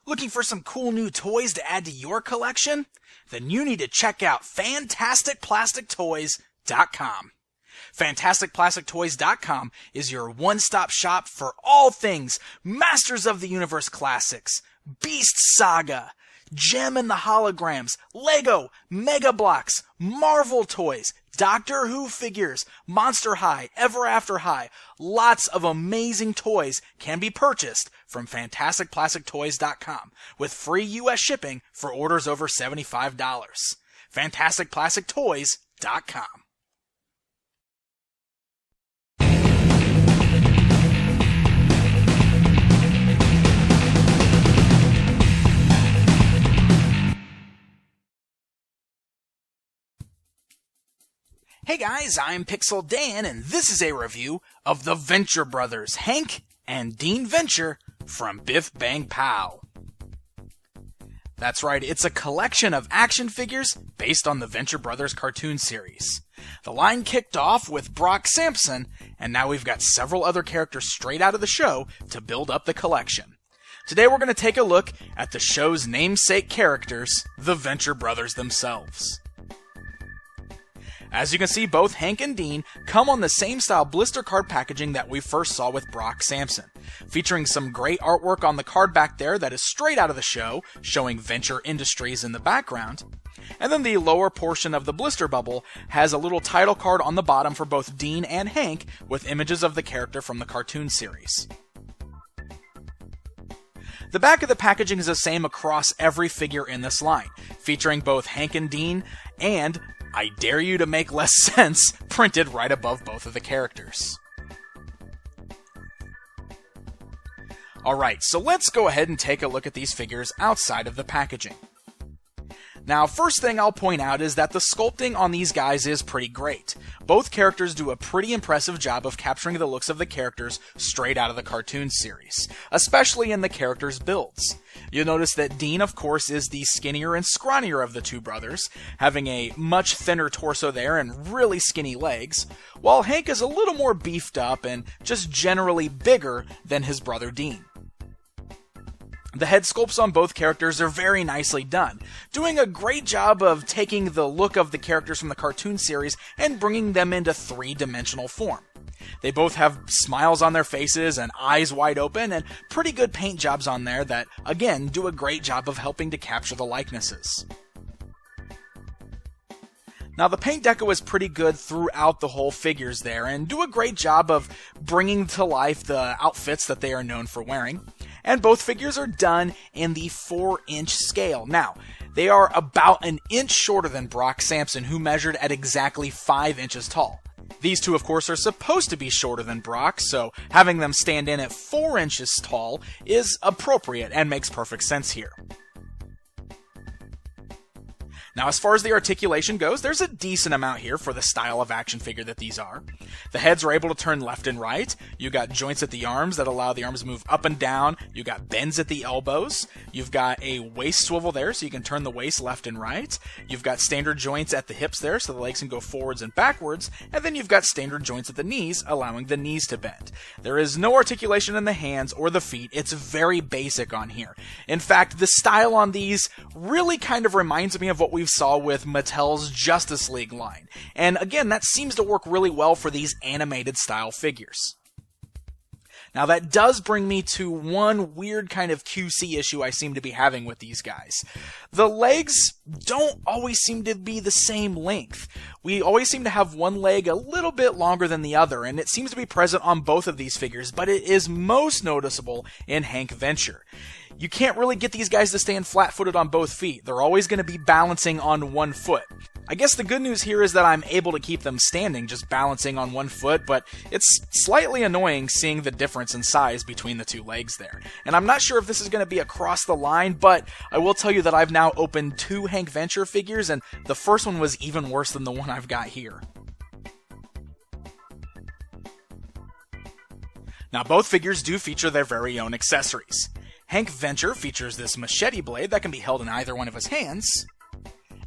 Looking for some cool new toys to add to your collection? Then you need to check out FantasticPlasticToys.com. FantasticPlasticToys.com is your one-stop shop for all things Masters of the Universe classics, Beast Saga, Gem and the Holograms, Lego, Mega Bloks, Marvel toys, Doctor Who figures, Monster High, Ever After High. Lots of amazing toys can be purchased from FantasticPlasticToys.com with free U.S. shipping for orders over $75. FantasticPlasticToys.com. Hey guys, I'm Pixel Dan, and this is a review of the Venture Brothers, Hank and Dean Venture from Bif Bang Pow. That's right, it's a collection of action figures based on the Venture Brothers cartoon series. The line kicked off with Brock Sampson, and now we've got several other characters straight out of the show to build up the collection. Today we're going to take a look at the show's namesake characters, the Venture Brothers themselves. As you can see, both Hank and Dean come on the same style blister card packaging that we first saw with Brock Sampson, featuring some great artwork on the card back there that is straight out of the show, showing Venture Industries in the background. And then the lower portion of the blister bubble has a little title card on the bottom for both Dean and Hank with images of the character from the cartoon series. The back of the packaging is the same across every figure in this line, featuring both Hank and Dean and I dare you to make less sense printed right above both of the characters. Alright, so let's go ahead and take a look at these figures outside of the packaging. Now, first thing I'll point out is that the sculpting on these guys is pretty great. Both characters do a pretty impressive job of capturing the looks of the characters straight out of the cartoon series, especially in the characters' builds. You'll notice that Dean, of course, is the skinnier and scrawnier of the two brothers, having a much thinner torso there and really skinny legs, while Hank is a little more beefed up and just generally bigger than his brother Dean. The head sculpts on both characters are very nicely done, doing a great job of taking the look of the characters from the cartoon series and bringing them into three-dimensional form. They both have smiles on their faces and eyes wide open and pretty good paint jobs on there that, again, do a great job of helping to capture the likenesses. Now, the paint deco is pretty good throughout the whole figures there and do a great job of bringing to life the outfits that they are known for wearing. And both figures are done in the 4-inch scale. Now, they are about an inch shorter than Brock Sampson, who measured at exactly 5 inches tall. These two, of course, are supposed to be shorter than Brock, so having them stand in at 4 inches tall is appropriate and makes perfect sense here. Now, as far as the articulation goes, there's a decent amount here for the style of action figure that these are. The heads are able to turn left and right. You got joints at the arms that allow the arms to move up and down. You got bends at the elbows. You've got a waist swivel there so you can turn the waist left and right. You've got standard joints at the hips there so the legs can go forwards and backwards. And then you've got standard joints at the knees, allowing the knees to bend. There is no articulation in the hands or the feet. It's very basic on here. In fact, the style on these really kind of reminds me of what we've saw with Mattel's Justice League line. And again, that seems to work really well for these animated style figures. Now that does bring me to one weird kind of QC issue I seem to be having with these guys. The legs don't always seem to be the same length. We always seem to have one leg a little bit longer than the other, and it seems to be present on both of these figures, but it is most noticeable in Hank Venture. You can't really get these guys to stand flat-footed on both feet. They're always going to be balancing on one foot. I guess the good news here is that I'm able to keep them standing, just balancing on one foot, but it's slightly annoying seeing the difference in size between the two legs there. And I'm not sure if this is going to be across the line, but I will tell you that I've now opened 2 Hank Venture figures, and the first one was even worse than the one I've got here. Now, both figures do feature their very own accessories. Hank Venture features this machete blade that can be held in either one of his hands,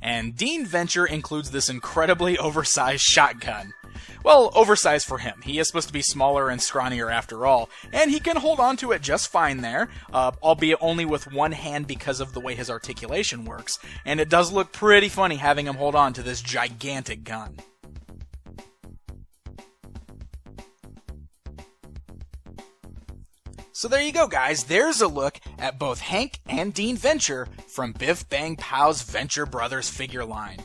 and Dean Venture includes this incredibly oversized shotgun. Well, oversized for him. He is supposed to be smaller and scrawnier after all, and he can hold on to it just fine there, albeit only with one hand because of the way his articulation works, and it does look pretty funny having him hold on to this gigantic gun. So there you go, guys. There's a look at both Hank and Dean Venture from Bif Bang Pow's Venture Brothers figure line.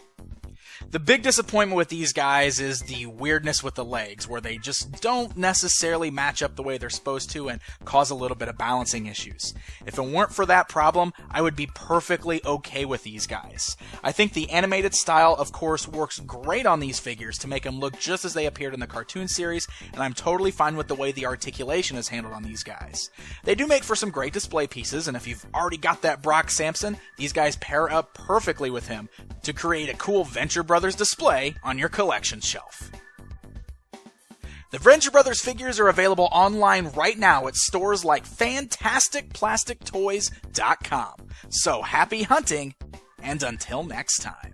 The big disappointment with these guys is the weirdness with the legs, where they just don't necessarily match up the way they're supposed to and cause a little bit of balancing issues. If it weren't for that problem, I would be perfectly okay with these guys. I think the animated style, of course, works great on these figures to make them look just as they appeared in the cartoon series, and I'm totally fine with the way the articulation is handled on these guys. They do make for some great display pieces, and if you've already got that Brock Sampson, these guys pair up perfectly with him to create a cool Venture Brothers display on your collection shelf. The Venture Brothers figures are available online right now at stores like FantasticPlasticToys.com. So happy hunting, and until next time.